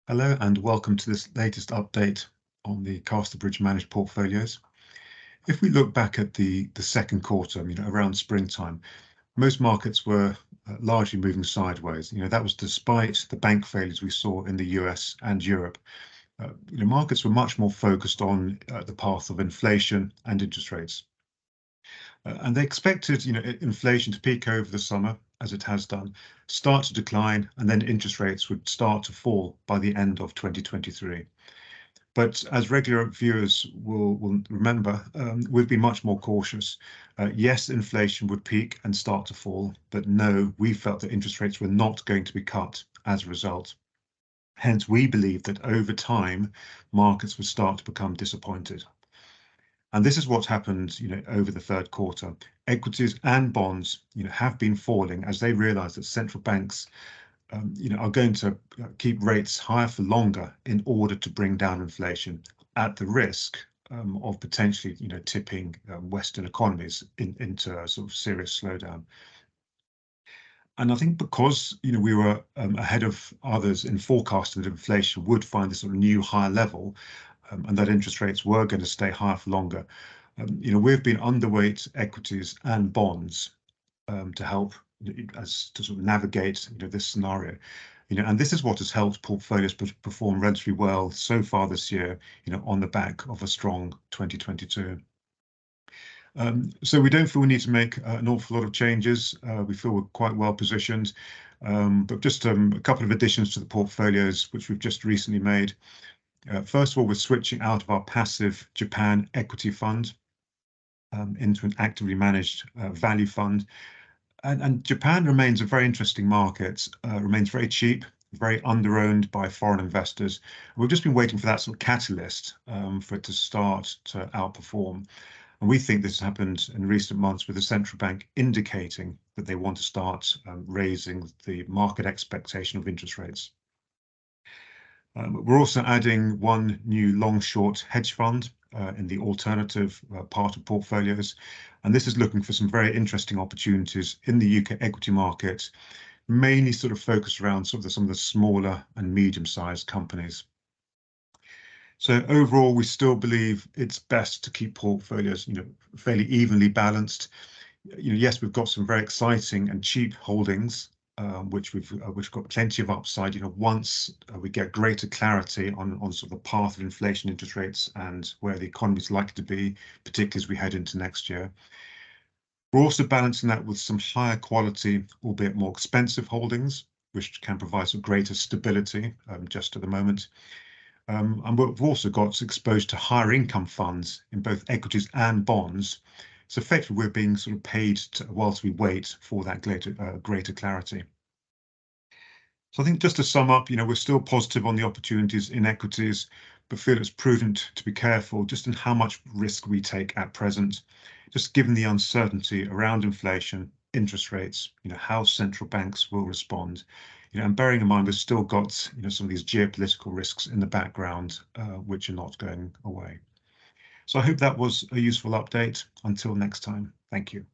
Hello and welcome to this latest update on the Casterbridge managed portfolios. If we look back at the second quarter, around springtime, most markets were largely moving sideways. That was despite the bank failures we saw in the US and Europe. Markets were much more focused on the path of inflation and interest rates. And they expected, inflation to peak over the summer, as it has done, start to decline, and then interest rates would start to fall by the end of 2023. But as regular viewers will remember, we've been much more cautious. Yes, inflation would peak and start to fall, but no, we felt that interest rates were not going to be cut as a result. Hence, we believe that over time, markets would start to become disappointed. And this is what's happened, over the third quarter. Equities and bonds, have been falling as they realize that central banks, are going to keep rates higher for longer in order to bring down inflation at the risk of potentially, tipping Western economies into a sort of serious slowdown. And I think because, we were ahead of others in forecasting that inflation would find this sort of new higher level, and that interest rates were going to stay higher for longer. We've been underweight equities and bonds to help as to sort of navigate this scenario. And this is what has helped portfolios perform relatively well so far this year, on the back of a strong 2022. So we don't feel we need to make an awful lot of changes. We feel we're quite well positioned, but just a couple of additions to the portfolios which we've just recently made. First of all, we're switching out of our passive Japan equity fund into an actively managed value fund. And Japan remains a very interesting market, remains very cheap, very underowned by foreign investors. We've just been waiting for that sort of catalyst for it to start to outperform. And we think this has happened in recent months with the central bank indicating that they want to start raising the market expectation of interest rates. We're also adding one new long-short hedge fund in the alternative part of portfolios. And this is looking for some very interesting opportunities in the UK equity market, mainly sort of focused around some of the smaller and medium-sized companies. So overall, we still believe it's best to keep portfolios, fairly evenly balanced. Yes, we've got some very exciting and cheap holdings, which we've got plenty of upside. Once we get greater clarity on sort of the path of inflation, interest rates, and where the economy is likely to be, particularly as we head into next year. We're also balancing that with some higher quality, albeit more expensive holdings, which can provide some greater stability just at the moment. And we've also got exposed to higher income funds in both equities and bonds. So effectively, we're being sort of paid whilst we wait for that greater clarity. So I think just to sum up, we're still positive on the opportunities in equities, but feel it's prudent to be careful just in how much risk we take at present, just given the uncertainty around inflation, interest rates, how central banks will respond. And bearing in mind, we've still got, some of these geopolitical risks in the background, which are not going away. So I hope that was a useful update. Until next time, thank you.